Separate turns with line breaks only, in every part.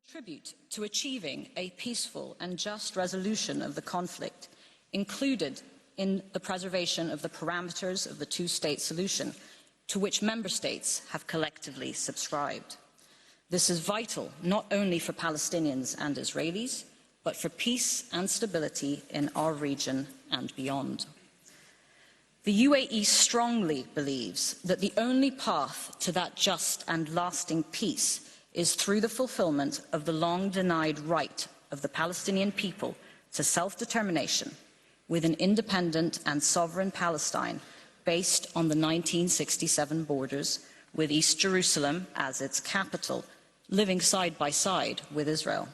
Contribute to achieving a peaceful and just resolution of the conflict, included in the preservation of the parameters of the two-state solution, to which member states have collectively subscribed. This is vital not only for Palestinians and Israelis, but for peace and stability in our region and beyond. The UAE strongly believes that the only path to that just and lasting peace is through the fulfillment of the long-denied right of the Palestinian people to self-determination, with an independent and sovereign Palestine based on the 1967 borders, with East Jerusalem as its capital, living side by side with Israel.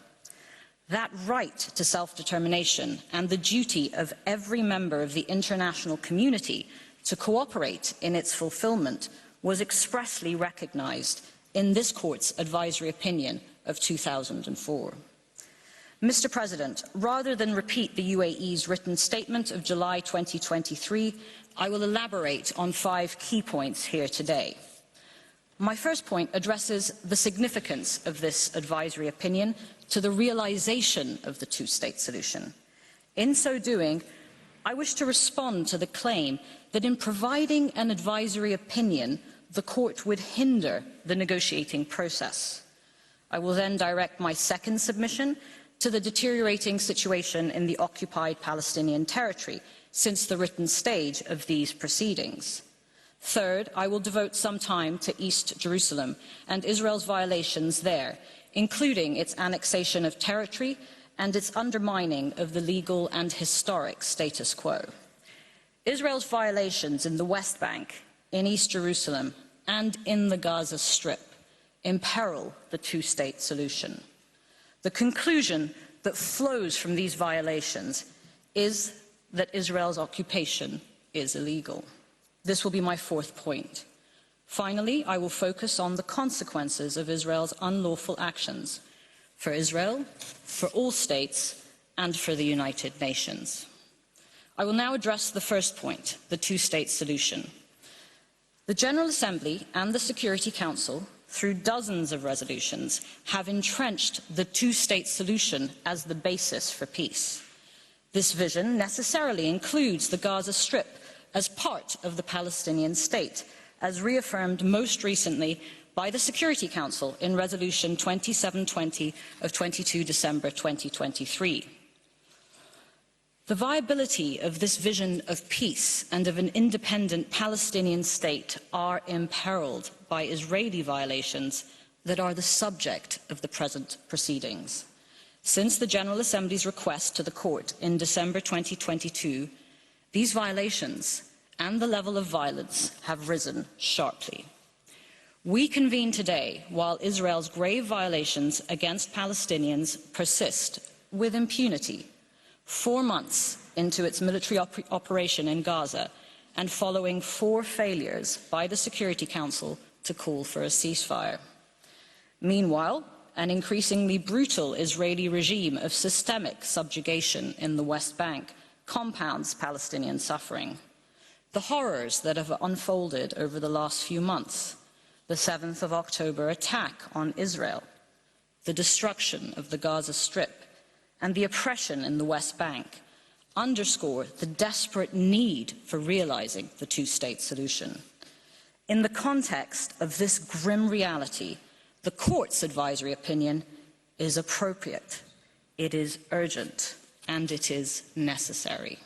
That right to self-determination and the duty of every member of the international community to cooperate in its fulfillment was expressly recognized in this Court's advisory opinion of 2004. Mr. President, rather than repeat the UAE's written statement of July 2023, I will elaborate on 5 key points here today. My first point addresses the significance of this advisory opinion to the realization of the two-state solution. In so doing, I wish to respond to the claim that in providing an advisory opinion, the Court would hinder the negotiating process. I will then direct my second submission to the deteriorating situation in the occupied Palestinian territory since the written stage of these proceedings. Third, I will devote some time to East Jerusalem and Israel's violations there, including its annexation of territory and its undermining of the legal and historic status quo. Israel's violations in the West Bank, in East Jerusalem, and in the Gaza Strip imperil the two-state solution. The conclusion that flows from these violations is that Israel's occupation is illegal. This will be my fourth point. Finally, I will focus on the consequences of Israel's unlawful actions for Israel, for all states, and for the United Nations. I will now address the first point, the two-state solution. The General Assembly and the Security Council, through dozens of resolutions, have entrenched the two-state solution as the basis for peace. This vision necessarily includes the Gaza Strip as part of the Palestinian state, as reaffirmed most recently by the Security Council in Resolution 2720 of 22 December 2023. The viability of this vision of peace and of an independent Palestinian state are imperiled by Israeli violations that are the subject of the present proceedings. Since the General Assembly's request to the Court in December 2022, these violations and the level of violence have risen sharply. We convene today while Israel's grave violations against Palestinians persist with impunity, 4 months into its military operation in Gaza and following 4 failures by the Security Council to call for a ceasefire. Meanwhile, an increasingly brutal Israeli regime of systemic subjugation in the West Bank compounds Palestinian suffering. The horrors that have unfolded over the last few months, the 7th of October attack on Israel, the destruction of the Gaza Strip, and the oppression in the West Bank underscore the desperate need for realizing the two-state solution. In the context of this grim reality, the Court's advisory opinion is appropriate, it is urgent, and it is necessary.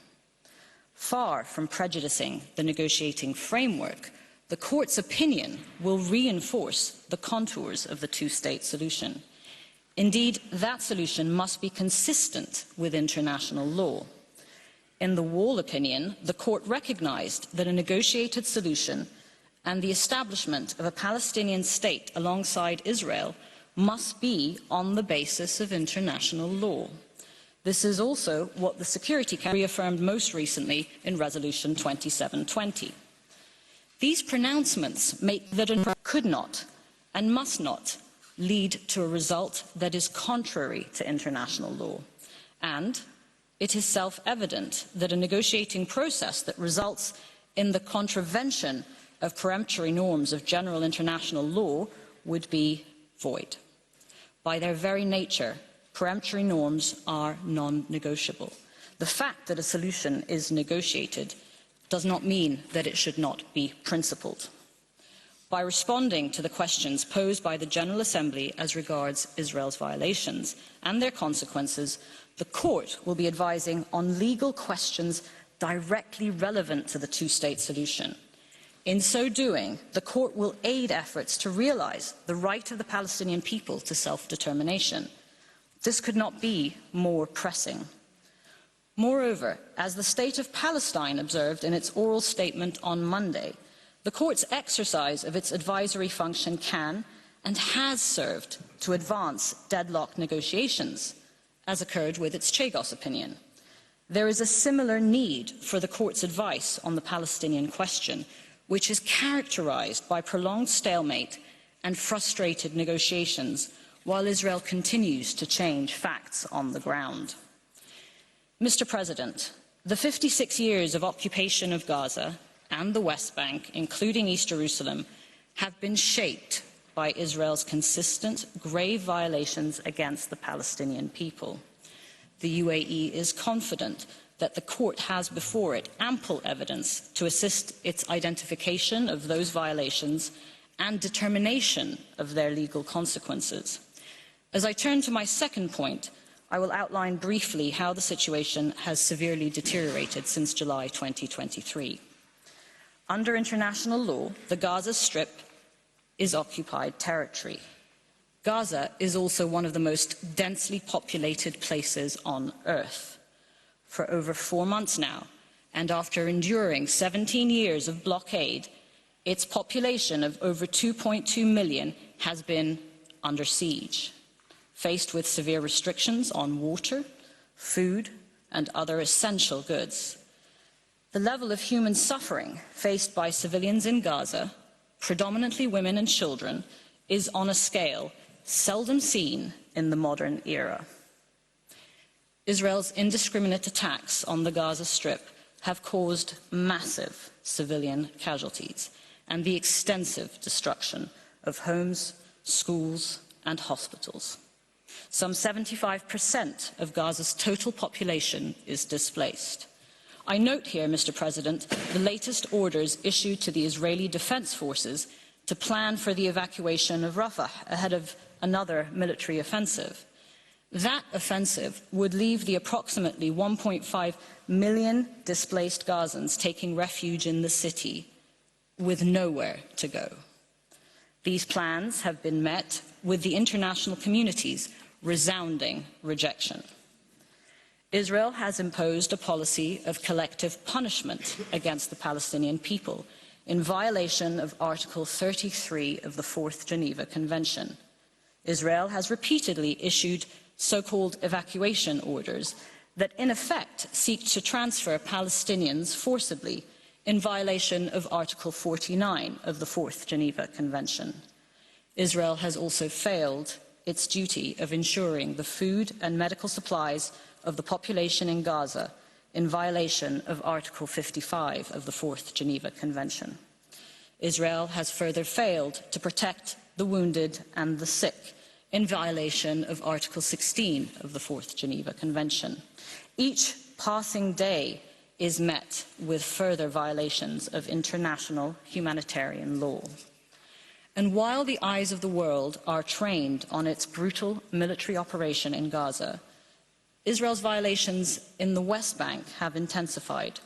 Far from prejudicing the negotiating framework, the Court's opinion will reinforce the contours of the two-state solution. Indeed, that solution must be consistent with international law. In the Wall opinion, the Court recognized that a negotiated solution and the establishment of a Palestinian state alongside Israel must be on the basis of international law. This is also what the Security Council reaffirmed most recently in Resolution 2720. These pronouncements make that a could not and must not lead to a result that is contrary to international law. And it is self-evident that a negotiating process that results in the contravention of peremptory norms of general international law would be void. By their very nature, peremptory norms are non-negotiable. The fact that a solution is negotiated does not mean that it should not be principled. By responding to the questions posed by the General Assembly as regards Israel's violations and their consequences, the Court will be advising on legal questions directly relevant to the two-state solution. In so doing, the Court will aid efforts to realise the right of the Palestinian people to self-determination. This could not be more pressing. Moreover, as the State of Palestine observed in its oral statement on Monday, the Court's exercise of its advisory function can and has served to advance deadlocked negotiations, as occurred with its Chagos opinion. There is a similar need for the Court's advice on the Palestinian question, which is characterized by prolonged stalemate and frustrated negotiations, while Israel continues to change facts on the ground. Mr. President, the 56 years of occupation of Gaza and the West Bank, including East Jerusalem, have been shaped by Israel's consistent, grave violations against the Palestinian people. The UAE is confident that the Court has before it ample evidence to assist its identification of those violations and determination of their legal consequences. As I turn to my second point, I will outline briefly how the situation has severely deteriorated since July 2023. Under international law, the Gaza Strip is occupied territory. Gaza is also one of the most densely populated places on Earth. For over 4 months now, and after enduring 17 years of blockade, its population of over 2.2 million has been under siege, faced with severe restrictions on water, food, and other essential goods. The level of human suffering faced by civilians in Gaza, predominantly women and children, is on a scale seldom seen in the modern era. Israel's indiscriminate attacks on the Gaza Strip have caused massive civilian casualties and the extensive destruction of homes, schools, and hospitals. Some 75% of Gaza's total population is displaced. I note here, Mr. President, the latest orders issued to the Israeli Defense Forces to plan for the evacuation of Rafah ahead of another military offensive. That offensive would leave the approximately 1.5 million displaced Gazans taking refuge in the city with nowhere to go. These plans have been met with the international community's resounding rejection. Israel has imposed a policy of collective punishment against the Palestinian people in violation of Article 33 of the Fourth Geneva Convention. Israel has repeatedly issued so-called evacuation orders that in effect seek to transfer Palestinians forcibly in violation of Article 49 of the Fourth Geneva Convention. Israel has also failed its duty of ensuring the food and medical supplies of the population in Gaza in violation of Article 55 of the Fourth Geneva Convention. Israel has further failed to protect the wounded and the sick in violation of Article 16 of the Fourth Geneva Convention. Each passing day is met with further violations of international humanitarian law. And while the eyes of the world are trained on its brutal military operation in Gaza, Israel's violations in the West Bank have intensified.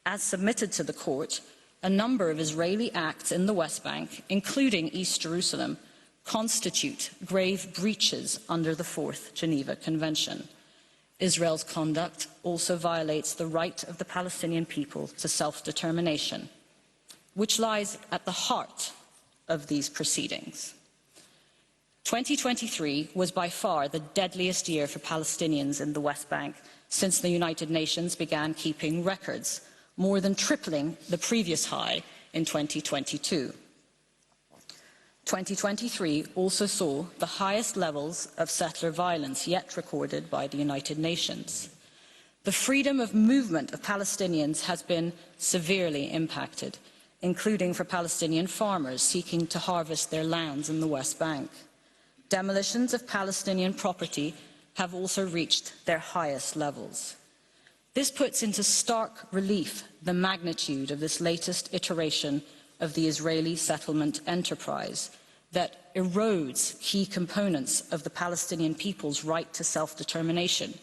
As submitted to the Court, a number of Israeli acts in the West Bank, including East Jerusalem, constitute grave breaches under the Fourth Geneva Convention. Israel's conduct also violates the right of the Palestinian people to self-determination, which lies at the heart of these proceedings. 2023 was by far the deadliest year for Palestinians in the West Bank since the United Nations began keeping records, more than tripling the previous high in 2022. 2023 also saw the highest levels of settler violence yet recorded by the United Nations. The freedom of movement of Palestinians has been severely impacted, including for Palestinian farmers seeking to harvest their lands in the West Bank. demolitions of Palestinian property have also reached their highest levels. This puts into stark relief the magnitude of this latest iteration of the Israeli settlement enterprise that erodes key components of the Palestinian people's right to self-determination,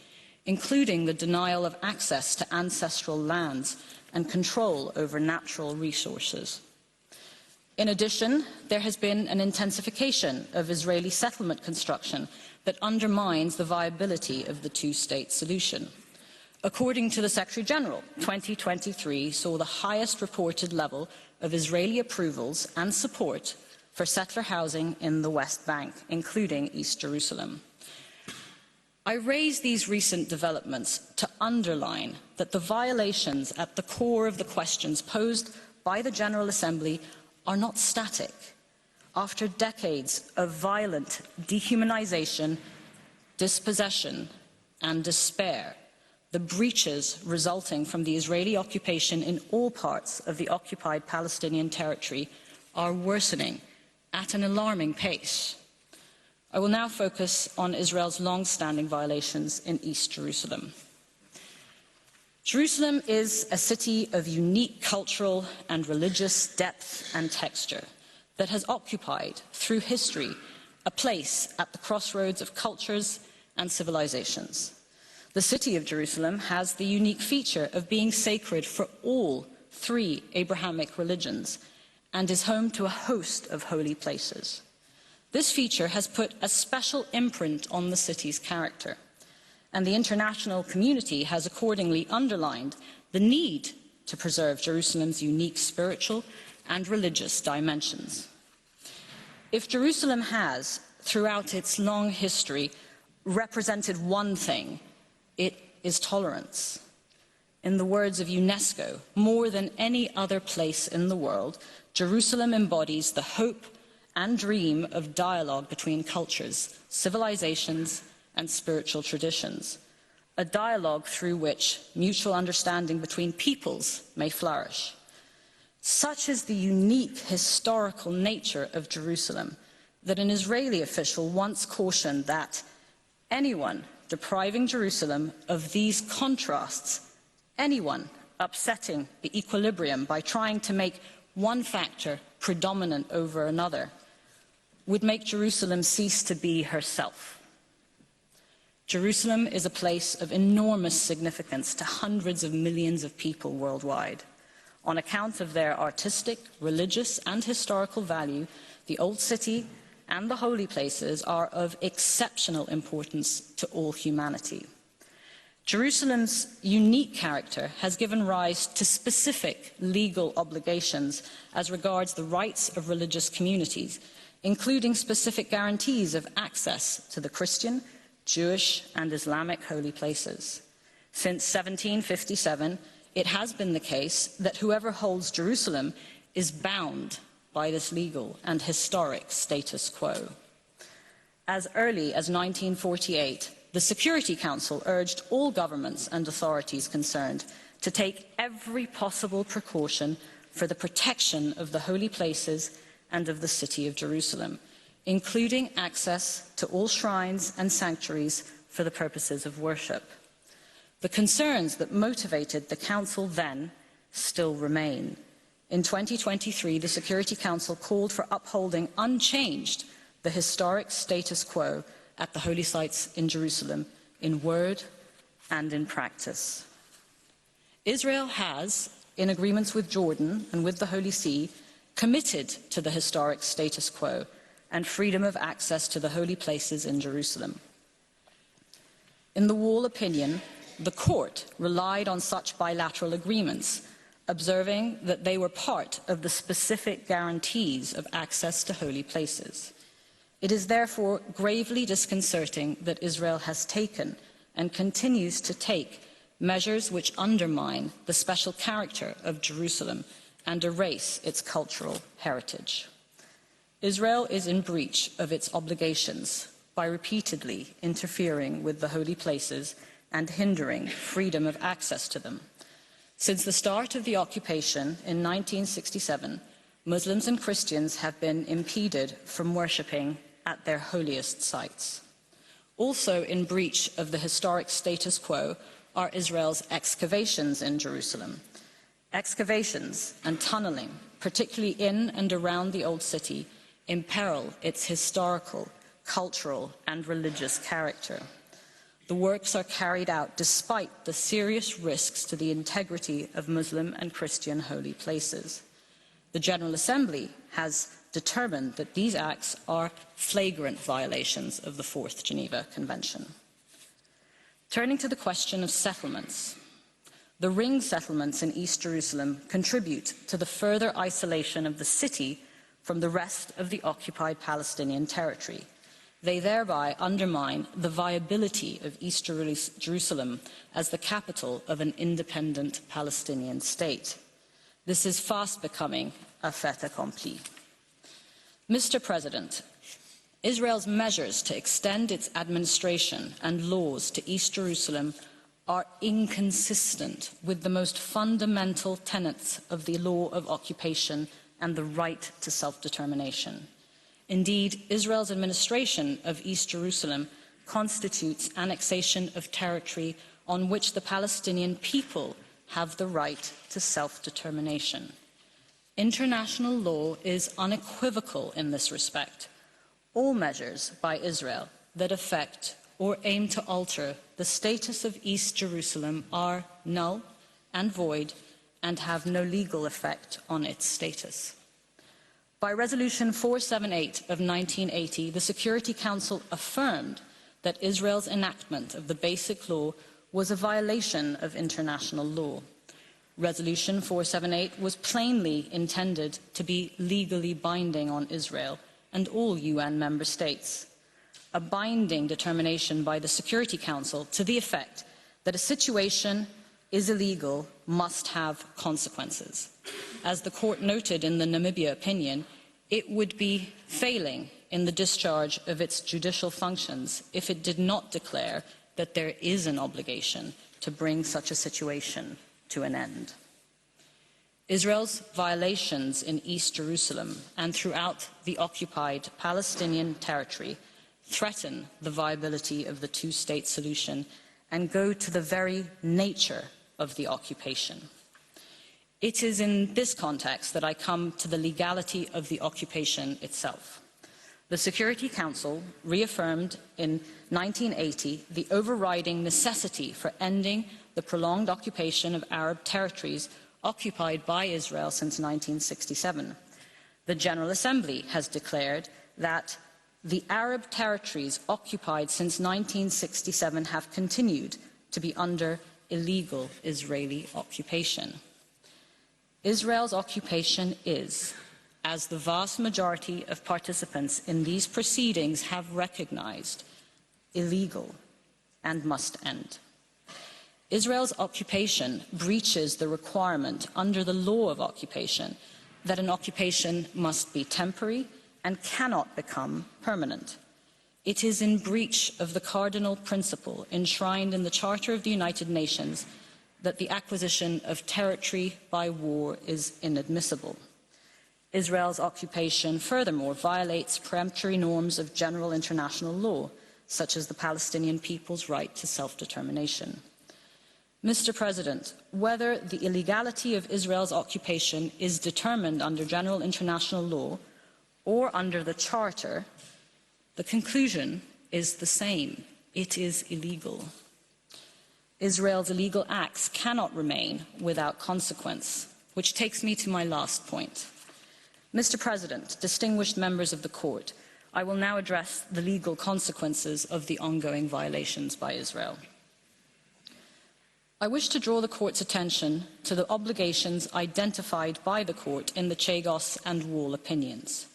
including the denial of access to ancestral lands and control over natural resources. In addition, there has been an intensification of Israeli settlement construction that undermines the viability of the two-state solution. According to the Secretary-General, 2023 saw the highest reported level of Israeli approvals and support for settler housing in the West Bank, including East Jerusalem. I raise these recent developments to underline that the violations at the core of the questions posed by the General Assembly are not static. After decades of violent dehumanization, dispossession, and despair, the breaches resulting from the Israeli occupation in all parts of the occupied Palestinian territory are worsening at an alarming pace. I will now focus on Israel's long-standing violations in East Jerusalem. Jerusalem is a city of unique cultural and religious depth and texture that has occupied, through history, a place at the crossroads of cultures and civilizations. The city of Jerusalem has the unique feature of being sacred for all three Abrahamic religions and is home to a host of holy places. This feature has put a special imprint on the city's character, and the international community has accordingly underlined the need to preserve Jerusalem's unique spiritual and religious dimensions. If Jerusalem has, throughout its long history, represented one thing, it is tolerance. In the words of UNESCO, more than any other place in the world, Jerusalem embodies the hope and dream of dialogue between cultures, civilizations, and spiritual traditions, a dialogue through which mutual understanding between peoples may flourish. Such is the unique historical nature of Jerusalem that an Israeli official once cautioned that anyone depriving Jerusalem of these contrasts, anyone upsetting the equilibrium by trying to make one factor predominant over another, would make Jerusalem cease to be herself. Jerusalem is a place of enormous significance to hundreds of millions of people worldwide. On account of their artistic, religious, and historical value, the Old City and the holy places are of exceptional importance to all humanity. Jerusalem's unique character has given rise to specific legal obligations as regards the rights of religious communities, including specific guarantees of access to the Christian, Jewish, and Islamic holy places. Since 1757, it has been the case that whoever holds Jerusalem is bound by this legal and historic status quo. As early as 1948, the Security Council urged all governments and authorities concerned to take every possible precaution for the protection of the holy places and of the city of Jerusalem, including access to all shrines and sanctuaries for the purposes of worship. The concerns that motivated the Council then still remain. In 2023, the Security Council called for upholding unchanged the historic status quo at the holy sites in Jerusalem, in word and in practice. Israel has, in agreements with Jordan and with the Holy See, committed to the historic status quo and freedom of access to the holy places in Jerusalem. In the Wall opinion, the Court relied on such bilateral agreements, observing that they were part of the specific guarantees of access to holy places. It is therefore gravely disconcerting that Israel has taken and continues to take measures which undermine the special character of Jerusalem and erase its cultural heritage. Israel is in breach of its obligations by repeatedly interfering with the holy places and hindering freedom of access to them. Since the start of the occupation in 1967, Muslims and Christians have been impeded from worshipping at their holiest sites. Also in breach of the historic status quo are Israel's excavations in Jerusalem. Excavations and tunneling, particularly in and around the Old City, imperil its historical, cultural, and religious character. The works are carried out despite the serious risks to the integrity of Muslim and Christian holy places. The General Assembly has determined that these acts are flagrant violations of the Fourth Geneva Convention. Turning to the question of settlements, the ring settlements in East Jerusalem contribute to the further isolation of the city from the rest of the occupied Palestinian territory. They thereby undermine the viability of East Jerusalem as the capital of an independent Palestinian state. This is fast becoming a fait accompli. Mr. President, Israel's measures to extend its administration and laws to East Jerusalem are inconsistent with the most fundamental tenets of the law of occupation and the right to self-determination. Indeed, Israel's administration of East Jerusalem constitutes annexation of territory on which the Palestinian people have the right to self-determination. International law is unequivocal in this respect. All measures by Israel that affect or aim to alter the status of East Jerusalem are null and void and have no legal effect on its status. By Resolution 478 of 1980, the Security Council affirmed that Israel's enactment of the Basic Law was a violation of international law. Resolution 478 was plainly intended to be legally binding on Israel and all UN member states. A binding determination by the Security Council to the effect that a situation is illegal must have consequences. As the court noted in the Namibia opinion, it would be failing in the discharge of its judicial functions if it did not declare that there is an obligation to bring such a situation to an end. Israel's violations in East Jerusalem and throughout the occupied Palestinian territory threaten the viability of the two-state solution and go to the very nature of the occupation. It is in this context that I come to the legality of the occupation itself. The Security Council reaffirmed in 1980 the overriding necessity for ending the prolonged occupation of Arab territories occupied by Israel since 1967. The General Assembly has declared that the Arab territories occupied since 1967 have continued to be under illegal Israeli occupation. Israel's occupation is, as the vast majority of participants in these proceedings have recognized, illegal and must end. Israel's occupation breaches the requirement under the law of occupation that an occupation must be temporary and cannot become permanent. It is in breach of the cardinal principle enshrined in the Charter of the United Nations that the acquisition of territory by war is inadmissible. Israel's occupation, furthermore, violates peremptory norms of general international law, such as the Palestinian people's right to self-determination. Mr. President, whether the illegality of Israel's occupation is determined under general international law or under the Charter, the conclusion is the same. It is illegal. Israel's illegal acts cannot remain without consequence, which takes me to my last point. Mr. President, distinguished members of the Court, I will now address the legal consequences of the ongoing violations by Israel. I wish to draw the Court's attention to the obligations identified by the Court in the Chagos and Wall opinions.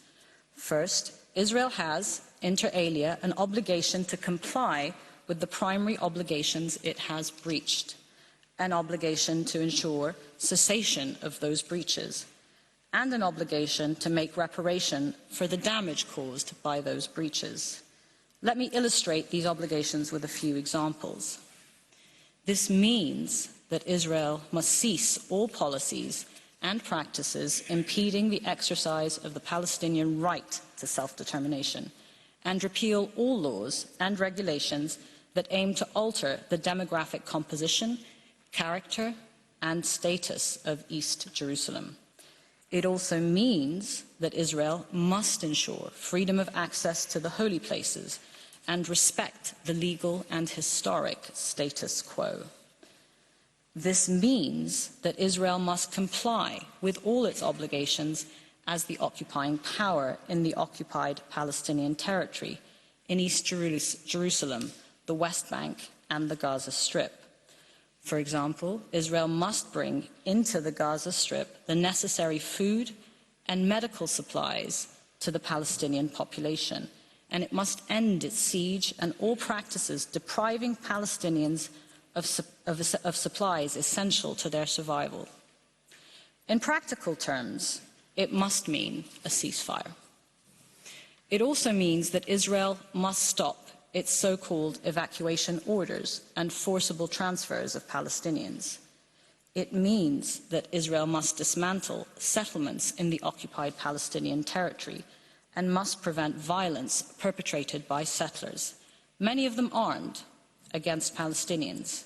First, Israel has, inter alia, an obligation to comply with the primary obligations it has breached, an obligation to ensure cessation of those breaches, and an obligation to make reparation for the damage caused by those breaches. Let me illustrate these obligations with a few examples. This means that Israel must cease all policies and practices impeding the exercise of the Palestinian right to self-determination and repeal all laws and regulations that aim to alter the demographic composition, character, and status of East Jerusalem. It also means that Israel must ensure freedom of access to the holy places and respect the legal and historic status quo. This means that Israel must comply with all its obligations as the occupying power in the occupied Palestinian territory in East Jerusalem, the West Bank, and the Gaza Strip. For example, Israel must bring into the Gaza Strip the necessary food and medical supplies to the Palestinian population, and it must end its siege and all practices depriving Palestinians of supplies essential to their survival. In practical terms, it must mean a ceasefire. It also means that Israel must stop its so-called evacuation orders and forcible transfers of Palestinians. It means that Israel must dismantle settlements in the occupied Palestinian territory and must prevent violence perpetrated by settlers, many of them armed, against Palestinians.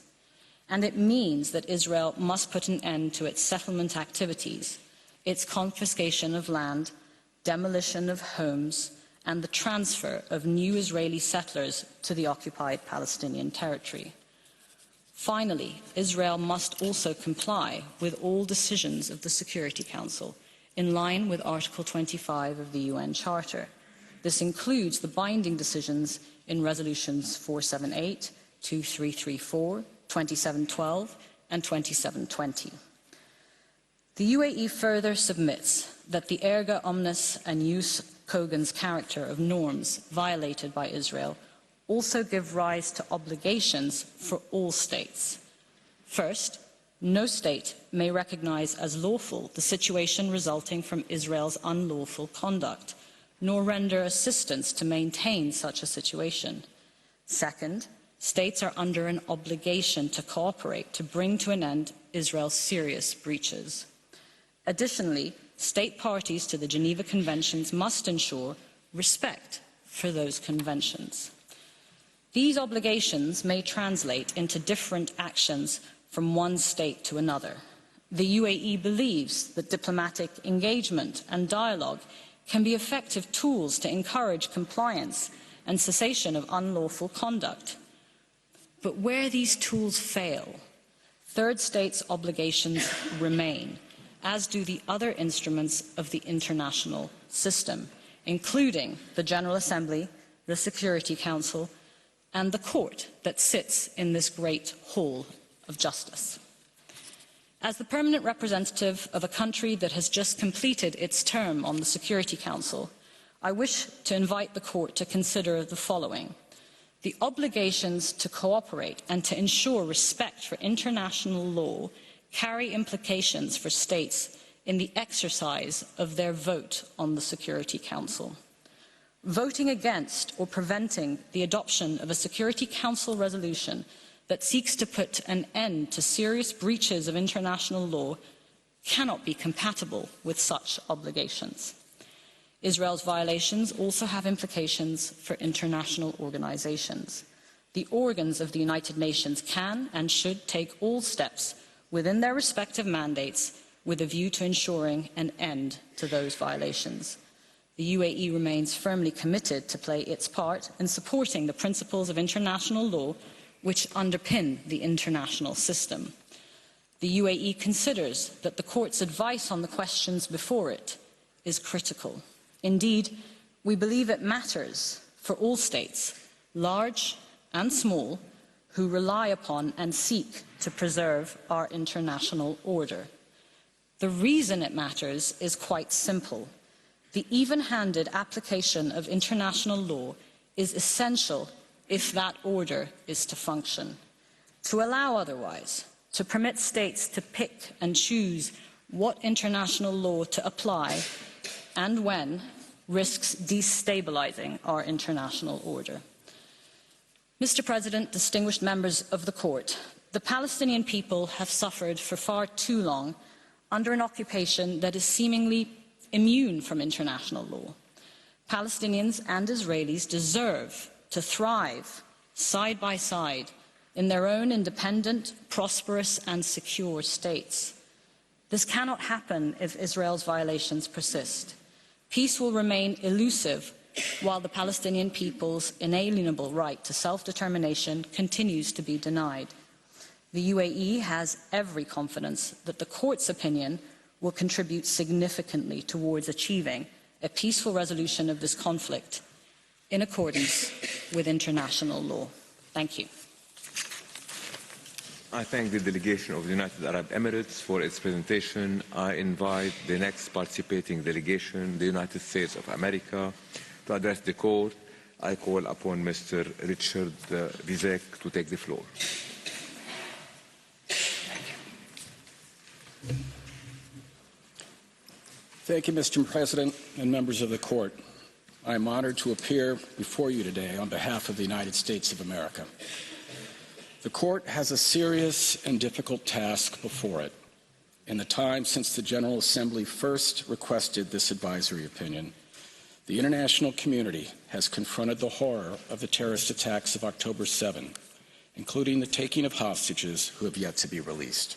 And it means that Israel must put an end to its settlement activities, its confiscation of land, demolition of homes, and the transfer of new Israeli settlers to the occupied Palestinian territory. Finally, Israel must also comply with all decisions of the Security Council, in line with Article 25 of the UN Charter. This includes the binding decisions in Resolutions 478, 2334, 2712, and 2720. The UAE further submits that the erga omnes and jus cogens character of norms violated by Israel also give rise to obligations for all states. First, no state may recognize as lawful the situation resulting from Israel's unlawful conduct, nor render assistance to maintain such a situation. Second, states are under an obligation to cooperate to bring to an end Israel's serious breaches. Additionally, state parties to the Geneva Conventions must ensure respect for those conventions. These obligations may translate into different actions from one state to another. The UAE believes that diplomatic engagement and dialogue can be effective tools to encourage compliance and cessation of unlawful conduct. But where these tools fail, third states' obligations remain, as do the other instruments of the international system, including the General Assembly, the Security Council, and the court that sits in this great hall of justice. As the permanent representative of a country that has just completed its term on the Security Council, I wish to invite the court to consider the following. The obligations to cooperate and to ensure respect for international law carry implications for states in the exercise of their vote on the Security Council. Voting against or preventing the adoption of a Security Council resolution that seeks to put an end to serious breaches of international law cannot be compatible with such obligations. Israel's violations also have implications for international organizations. The organs of the United Nations can and should take all steps within their respective mandates with a view to ensuring an end to those violations. The UAE remains firmly committed to play its part in supporting the principles of international law which underpin the international system. The UAE considers that the court's advice on the questions before it is critical. Indeed, we believe it matters for all states, large and small, who rely upon and seek to preserve our international order. The reason it matters is quite simple. The even-handed application of international law is essential if that order is to function. To allow otherwise, to permit states to pick and choose what international law to apply and when, risks destabilizing our international order. Mr. President, distinguished members of the court, the Palestinian people have suffered for far too long under an occupation that is seemingly immune from international law. Palestinians and Israelis deserve to thrive side by side in their own independent, prosperous and secure states. This cannot happen if Israel's violations persist. Peace will remain elusive while the Palestinian people's inalienable right to self-determination continues to be denied. The UAE has every confidence that the court's opinion will contribute significantly towards achieving a peaceful resolution of this conflict in accordance with international law. Thank you.
I thank the delegation of the United Arab Emirates for its presentation. I invite the next participating delegation, the United States of America, to address the court. I call upon Mr. Richard Vizek to take the floor.
Thank you, Mr. President and members of the court. I am honored to appear before you today on behalf of the United States of America. The court has a serious and difficult task before it. In the time since the General Assembly first requested this advisory opinion, the international community has confronted the horror of the terrorist attacks of October 7, including the taking of hostages who have yet to be released,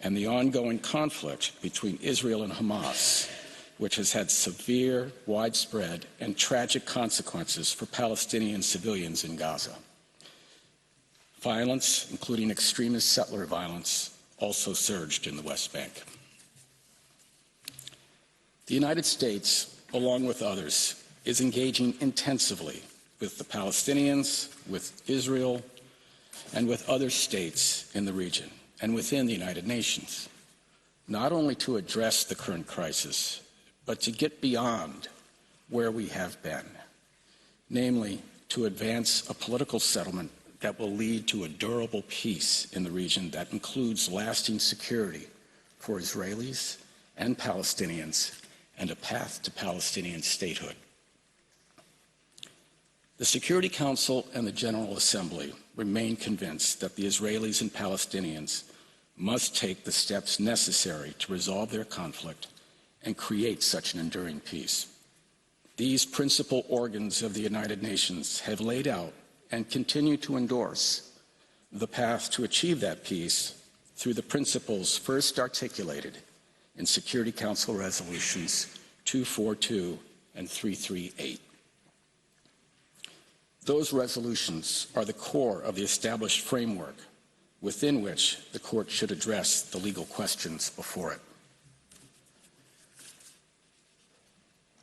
and the ongoing conflict between Israel and Hamas, which has had severe, widespread, and tragic consequences for Palestinian civilians in Gaza. Violence, including extremist settler violence, also surged in the West Bank. The United States, along with others, is engaging intensively with the Palestinians, with Israel, and with other states in the region and within the United Nations, not only to address the current crisis, but to get beyond where we have been, namely to advance a political settlement that will lead to a durable peace in the region that includes lasting security for Israelis and Palestinians and a path to Palestinian statehood. The Security Council and the General Assembly remain convinced that the Israelis and Palestinians must take the steps necessary to resolve their conflict and create such an enduring peace. These principal organs of the United Nations have laid out and continue to endorse the path to achieve that peace through the principles first articulated in Security Council resolutions 242 and 338. Those resolutions are the core of the established framework within which the court should address the legal questions before it.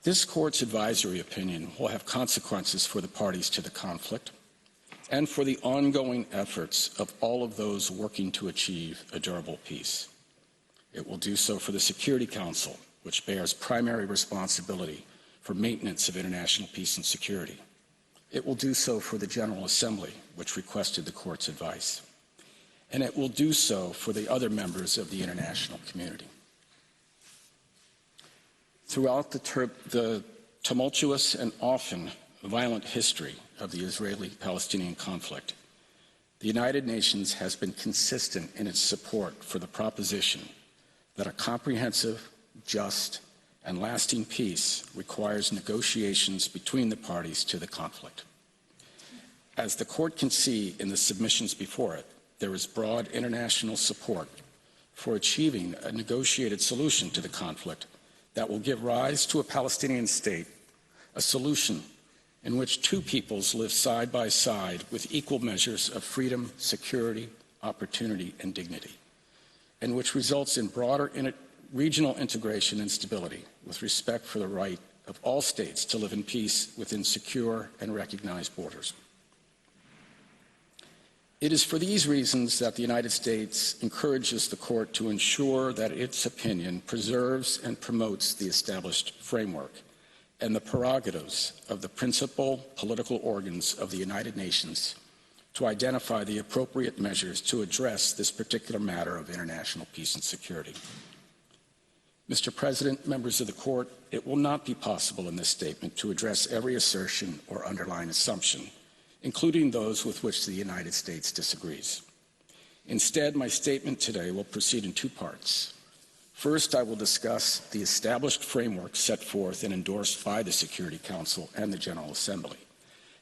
This court's advisory opinion will have consequences for the parties to the conflict and for the ongoing efforts of all of those working to achieve a durable peace. It will do so for the Security Council, which bears primary responsibility for maintenance of international peace and security. It will do so for the General Assembly, which requested the court's advice. And it will do so for the other members of the international community. Throughout the tumultuous and often violent history of the Israeli-Palestinian conflict, the United Nations has been consistent in its support for the proposition that a comprehensive, just, and lasting peace requires negotiations between the parties to the conflict. As the court can see in the submissions before it, there is broad international support for achieving a negotiated solution to the conflict that will give rise to a Palestinian state, a solution in which two peoples live side by side with equal measures of freedom, security, opportunity, and dignity, and which results in broader regional integration and stability with respect for the right of all states to live in peace within secure and recognized borders. It is for these reasons that the United States encourages the court to ensure that its opinion preserves and promotes the established framework and the prerogatives of the principal political organs of the United Nations to identify the appropriate measures to address this particular matter of international peace and security. Mr. President, members of the court, it will not be possible in this statement to address every assertion or underlying assumption, including those with which the United States disagrees. Instead, my statement today will proceed in two parts. First, I will discuss the established framework set forth and endorsed by the Security Council and the General Assembly,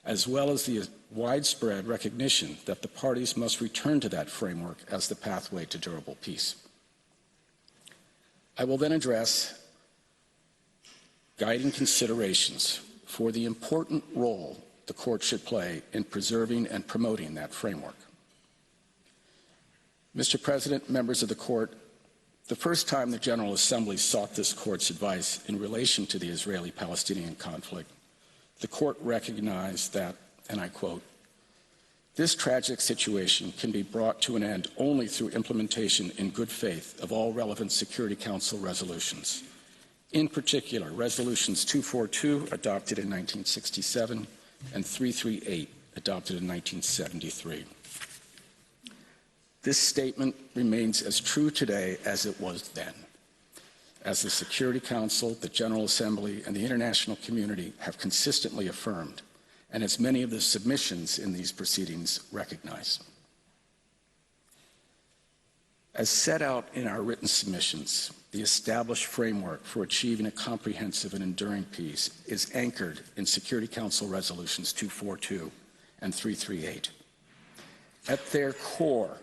as well as the widespread recognition that the parties must return to that framework as the pathway to durable peace. I will then address guiding considerations for the important role the Court should play in preserving and promoting that framework. Mr. President, members of the Court, the first time the General Assembly sought this Court's advice in relation to the Israeli-Palestinian conflict, the Court recognized that, and I quote, "This tragic situation can be brought to an end only through implementation in good faith of all relevant Security Council resolutions, in particular Resolutions 242, adopted in 1967, and 338, adopted in 1973. This statement remains as true today as it was then, as the Security Council, the General Assembly, and the international community have consistently affirmed, and as many of the submissions in these proceedings recognize. As set out in our written submissions, the established framework for achieving a comprehensive and enduring peace is anchored in Security Council Resolutions 242 and 338. At their core,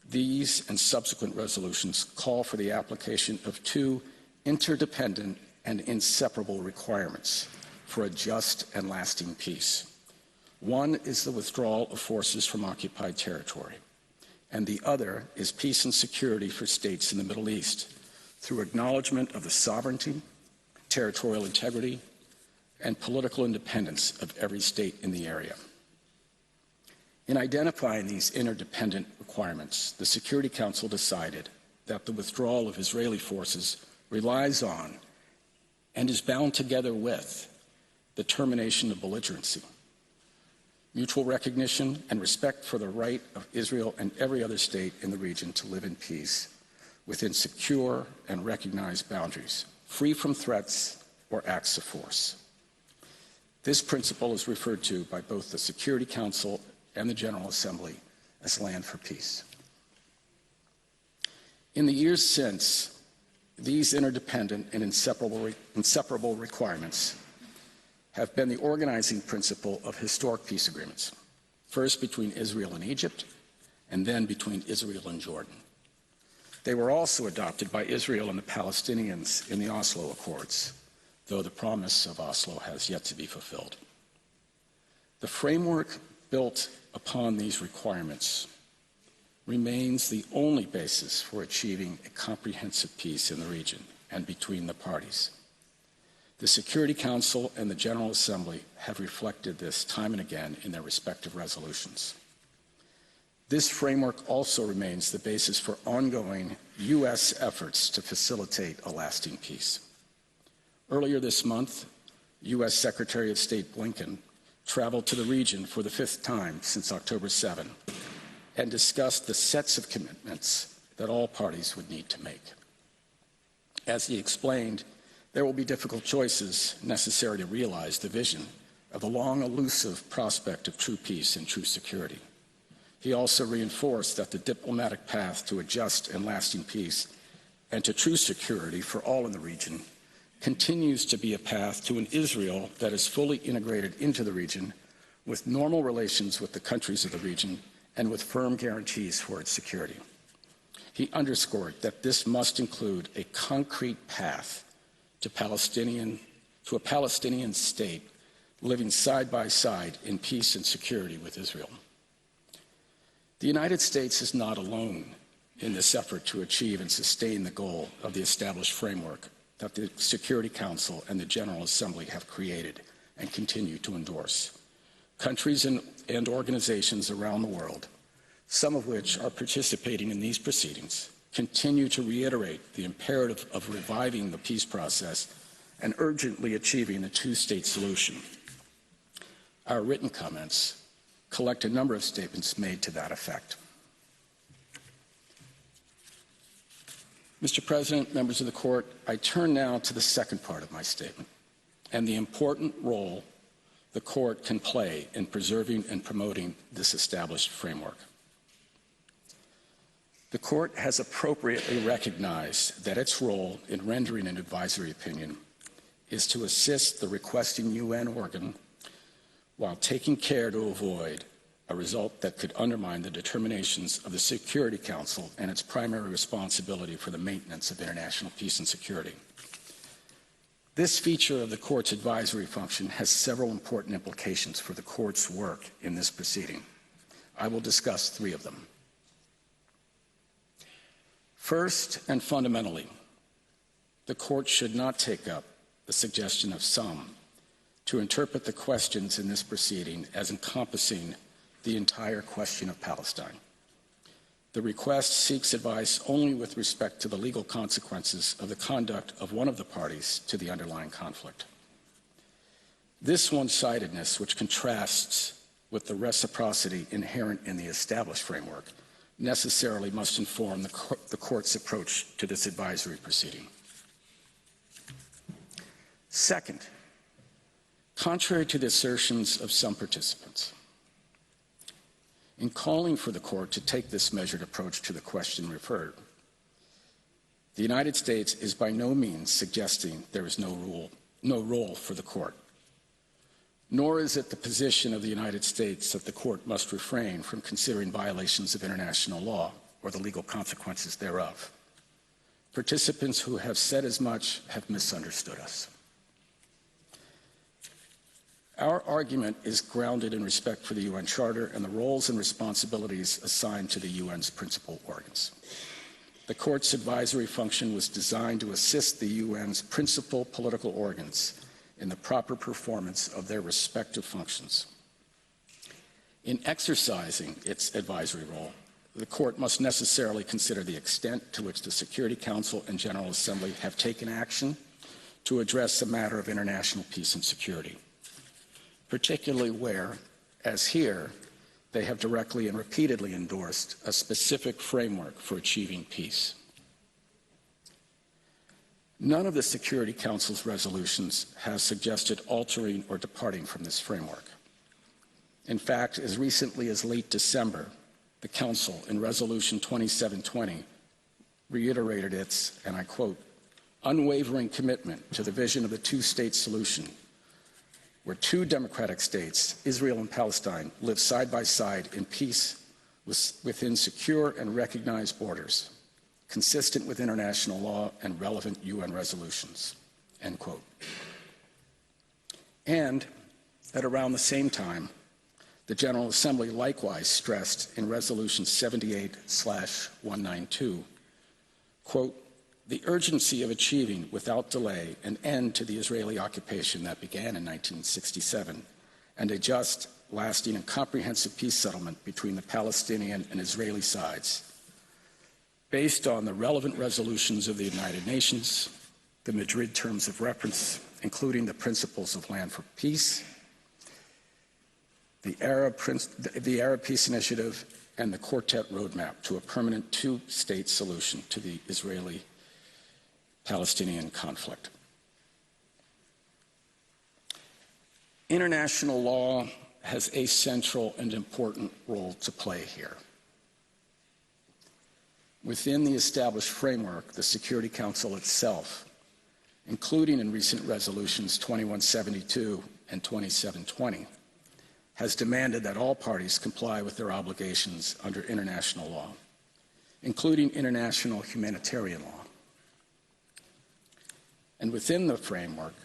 these and subsequent resolutions call for the application of two interdependent and inseparable requirements for a just and lasting peace. One is the withdrawal of forces from occupied territory, and the other is peace and security for states in the Middle East through acknowledgement of the sovereignty, territorial integrity, and political independence of every state in the area. In identifying these interdependent requirements, the Security Council decided that the withdrawal of Israeli forces relies on and is bound together with the termination of belligerency, mutual recognition and respect for the right of Israel and every other state in the region to live in peace within secure and recognized boundaries, free from threats or acts of force. This principle is referred to by both the Security Council and the General Assembly as land for peace. In the years since, these interdependent and inseparable requirements have been the organizing principle of historic peace agreements, first between Israel and Egypt, and then between Israel and Jordan. They were also adopted by Israel and the Palestinians in the Oslo Accords, though the promise of Oslo has yet to be fulfilled. The framework built upon these requirements remains the only basis for achieving a comprehensive peace in the region and between the parties. The Security Council and the General Assembly have reflected this time and again in their respective resolutions. This framework also remains the basis for ongoing U.S. efforts to facilitate a lasting peace. Earlier this month, U.S. Secretary of State Blinken traveled to the region for the 5th time since October 7 and discussed the sets of commitments that all parties would need to make. As he explained, there will be difficult choices necessary to realize the vision of the long elusive prospect of true peace and true security. He also reinforced that the diplomatic path to a just and lasting peace and to true security for all in the region continues to be a path to an Israel that is fully integrated into the region with normal relations with the countries of the region and with firm guarantees for its security. He underscored that this must include a concrete path to a Palestinian state living side by side in peace and security with Israel. The United States is not alone in this effort to achieve and sustain the goal of the established framework that the Security Council and the General Assembly have created and continue to endorse. Countries and organizations around the world, some of which are participating in these proceedings, continue to reiterate the imperative of reviving the peace process and urgently achieving a two-state solution. Our written comments collect a number of statements made to that effect. Mr. President, members of the Court, I turn now to the second part of my statement and the important role the Court can play in preserving and promoting this established framework. The Court has appropriately recognized that its role in rendering an advisory opinion is to assist the requesting UN organ while taking care to avoid a result that could undermine the determinations of the Security Council and its primary responsibility for the maintenance of international peace and security. This feature of the Court's advisory function has several important implications for the Court's work in this proceeding. I will discuss three of them. First and fundamentally, the Court should not take up the suggestion of some to interpret the questions in this proceeding as encompassing the entire question of Palestine. The request seeks advice only with respect to the legal consequences of the conduct of one of the parties to the underlying conflict. This one-sidedness, which contrasts with the reciprocity inherent in the established framework, necessarily must inform the Court's approach to this advisory proceeding. Second, contrary to the assertions of some participants, in calling for the Court to take this measured approach to the question referred, the United States is by no means suggesting there is no role for the Court, nor is it the position of the United States that the Court must refrain from considering violations of international law or the legal consequences thereof. Participants who have said as much have misunderstood us. Our argument is grounded in respect for the UN Charter and the roles and responsibilities assigned to the UN's principal organs. The Court's advisory function was designed to assist the UN's principal political organs in the proper performance of their respective functions. In exercising its advisory role, the Court must necessarily consider the extent to which the Security Council and General Assembly have taken action to address a matter of international peace and security, particularly where, as here, they have directly and repeatedly endorsed a specific framework for achieving peace. None of the Security Council's resolutions has suggested altering or departing from this framework. In fact, as recently as late December, the Council, in Resolution 2720, reiterated its, and I quote, unwavering commitment to the vision of the two-state solution, where two democratic states, Israel and Palestine, live side by side in peace within secure and recognized borders, consistent with international law and relevant UN resolutions, end quote. And at around the same time, the General Assembly likewise stressed in Resolution 78/192, quote, the urgency of achieving without delay an end to the Israeli occupation that began in 1967 and a just, lasting, and comprehensive peace settlement between the Palestinian and Israeli sides, based on the relevant resolutions of the United Nations, the Madrid Terms of Reference, including the principles of land for peace, the Arab Peace Initiative, and the Quartet Roadmap to a permanent two-state solution to the Israeli-Palestinian conflict. International law has a central and important role to play here. Within the established framework, the Security Council itself, including in recent resolutions 2172 and 2720, has demanded that all parties comply with their obligations under international law, including international humanitarian law. And within the framework,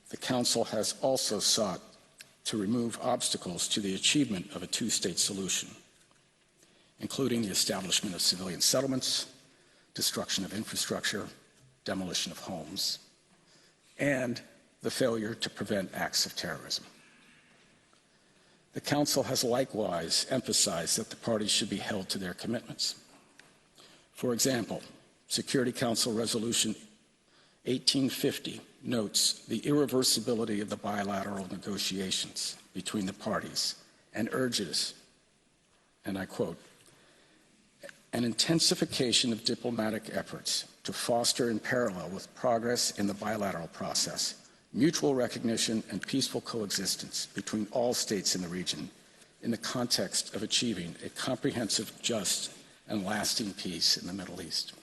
the Council has also sought to remove obstacles to the achievement of a two-state solution, including the establishment of civilian settlements, destruction of infrastructure, demolition of homes, and the failure to prevent acts of terrorism. The Council has likewise emphasized that the parties should be held to their commitments. For example, Security Council Resolution 1850 notes the irreversibility of the bilateral negotiations between the parties and urges, and I quote, an intensification of diplomatic efforts to foster in parallel with progress in the bilateral process, mutual recognition and peaceful coexistence between all states in the region in the context of achieving a comprehensive, just, and lasting peace in the Middle East.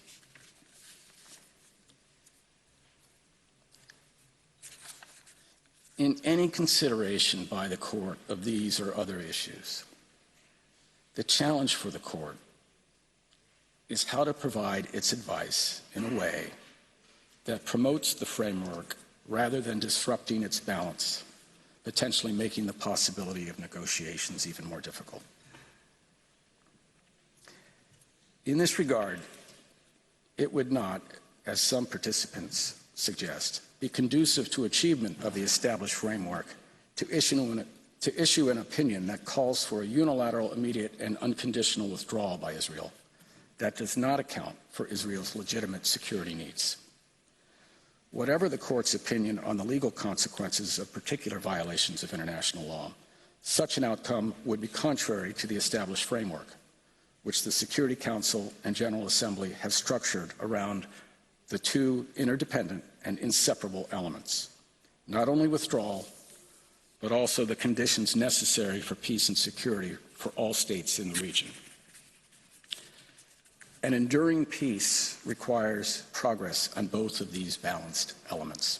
In any consideration by the Court of these or other issues, the challenge for the Court is how to provide its advice in a way that promotes the framework rather than disrupting its balance, potentially making the possibility of negotiations even more difficult. In this regard, it would not, as some participants suggest, be conducive to achievement of the established framework to issue an opinion that calls for a unilateral, immediate, and unconditional withdrawal by Israel that does not account for Israel's legitimate security needs. Whatever the Court's opinion on the legal consequences of particular violations of international law, such an outcome would be contrary to the established framework, which the Security Council and General Assembly have structured around the two interdependent and inseparable elements, not only withdrawal, but also the conditions necessary for peace and security for all states in the region. An enduring peace requires progress on both of these balanced elements.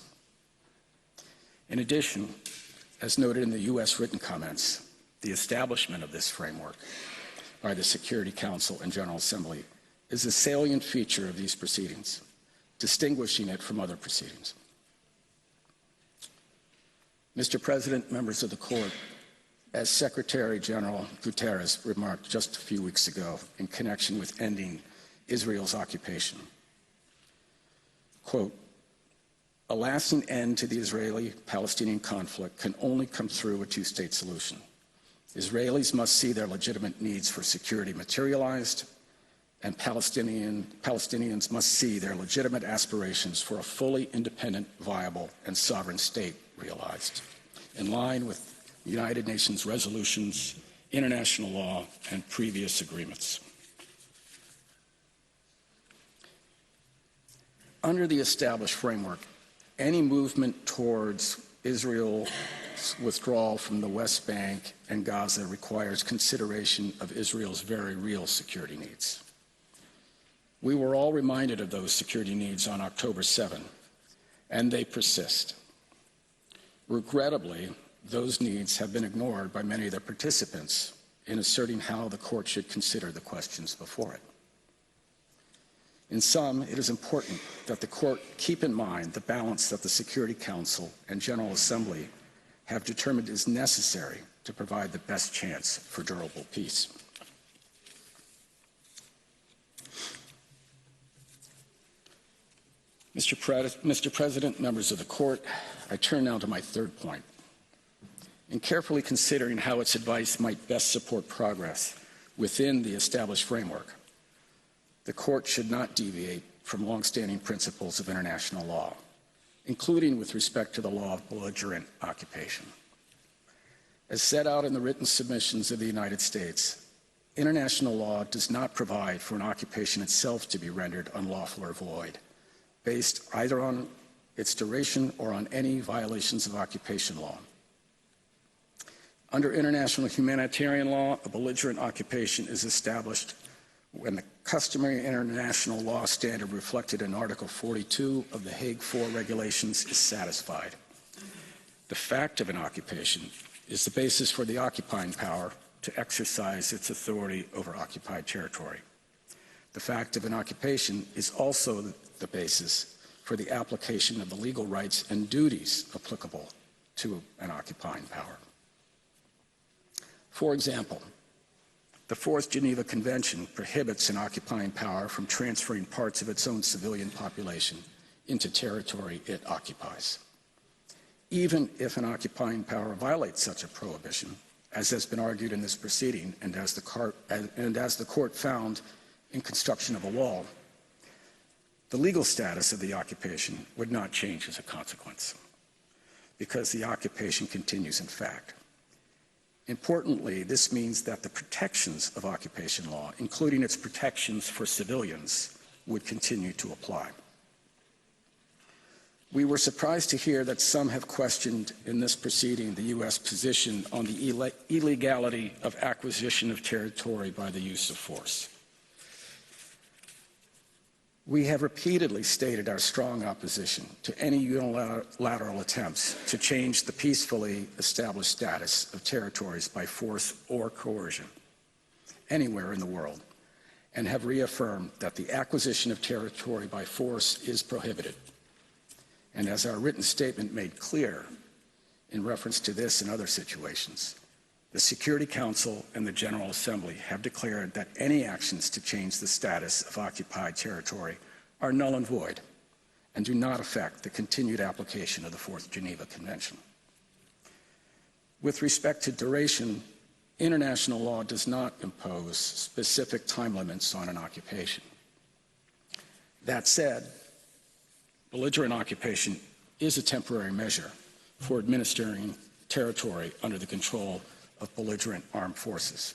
In addition, as noted in the U.S. written comments, the establishment of this framework by the Security Council and General Assembly is a salient feature of these proceedings, distinguishing it from other proceedings. Mr. President, members of the Court, as Secretary General Guterres remarked just a few weeks ago in connection with ending Israel's occupation, quote, "A lasting end to the Israeli-Palestinian conflict can only come through a two-state solution. Israelis must see their legitimate needs for security materialized, and Palestinians must see their legitimate aspirations for a fully independent, viable, and sovereign state realized, in line with United Nations resolutions, international law, and previous agreements." Under the established framework, any movement towards Israel's withdrawal from the West Bank and Gaza requires consideration of Israel's very real security needs. We were all reminded of those security needs on October 7, and they persist. Regrettably, those needs have been ignored by many of the participants in asserting how the Court should consider the questions before it. In sum, it is important that the Court keep in mind the balance that the Security Council and General Assembly have determined is necessary to provide the best chance for durable peace. Mr. President, members of the Court, I turn now to my third point. In carefully considering how its advice might best support progress within the established framework, the Court should not deviate from longstanding principles of international law, including with respect to the law of belligerent occupation. As set out in the written submissions of the United States, international law does not provide for an occupation itself to be rendered unlawful or void, based either on its duration or on any violations of occupation law. Under international humanitarian law, a belligerent occupation is established when the customary international law standard reflected in Article 42 of the Hague IV regulations is satisfied. The fact of an occupation is the basis for the occupying power to exercise its authority over occupied territory. The fact of an occupation is also the basis for the application of the legal rights and duties applicable to an occupying power. For example, the Fourth Geneva Convention prohibits an occupying power from transferring parts of its own civilian population into territory it occupies. Even if an occupying power violates such a prohibition, as has been argued in this proceeding and as the Court found in construction of a wall, the legal status of the occupation would not change as a consequence, because the occupation continues in fact. Importantly, this means that the protections of occupation law, including its protections for civilians, would continue to apply. We were surprised to hear that some have questioned in this proceeding the U.S. position on the illegality of acquisition of territory by the use of force. We have repeatedly stated our strong opposition to any unilateral attempts to change the peacefully established status of territories by force or coercion anywhere in the world, and have reaffirmed that the acquisition of territory by force is prohibited. And as our written statement made clear in reference to this and other situations, the Security Council and the General Assembly have declared that any actions to change the status of occupied territory are null and void and do not affect the continued application of the Fourth Geneva Convention. With respect to duration, international law does not impose specific time limits on an occupation. That said, belligerent occupation is a temporary measure for administering territory under the control of belligerent armed forces.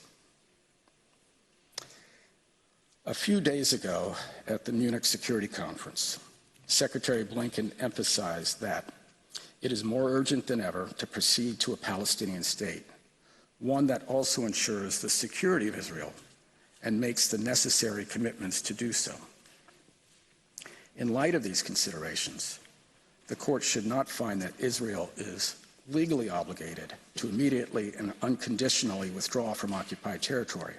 A few days ago at the Munich Security Conference, Secretary Blinken emphasized that it is more urgent than ever to proceed to a Palestinian state, one that also ensures the security of Israel and makes the necessary commitments to do so. In light of these considerations, the Court should not find that Israel is legally obligated to immediately and unconditionally withdraw from occupied territory.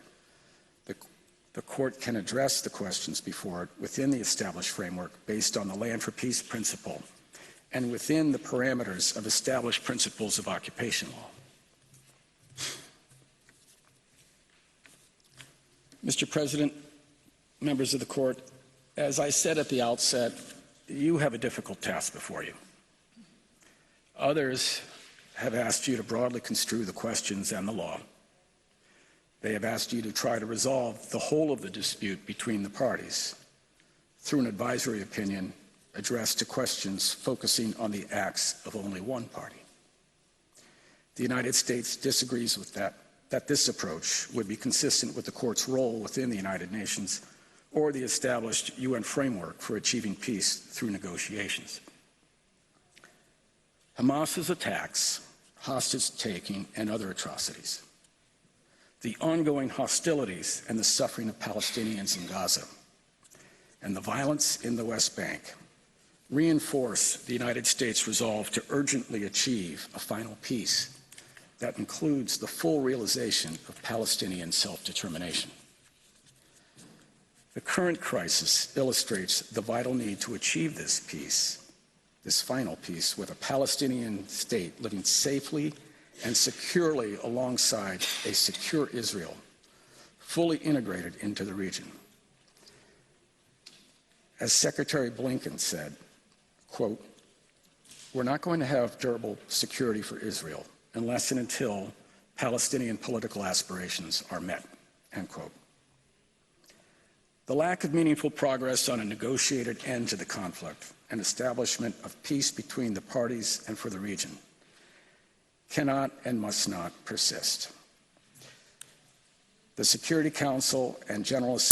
The Court can address the questions before it within the established framework based on the Land for Peace principle and within the parameters of established principles of occupation law. Mr. President, members of the Court, as I said at the outset, you have a difficult task before you. Others have asked you to broadly construe the questions and the law. They have asked you to try to resolve the whole of the dispute between the parties through an advisory opinion addressed to questions focusing on the acts of only one party. The United States disagrees with that this approach would be consistent with the Court's role within the United Nations or the established UN framework for achieving peace through negotiations. Hamas's attacks, hostage-taking, and other atrocities, the ongoing hostilities and the suffering of Palestinians in Gaza, and the violence in the West Bank reinforce the United States' resolve to urgently achieve a final peace that includes the full realization of Palestinian self-determination. The current crisis illustrates the vital need to achieve this peace, this final peace, with a Palestinian state living safely and securely alongside a secure Israel, fully integrated into the region. As Secretary Blinken said, quote, "We're not going to have durable security for Israel unless and until Palestinian political aspirations are met," end quote. The lack of meaningful progress on a negotiated end to the conflict and establishment of peace between the parties and for the region cannot and must not persist. The Security Council and General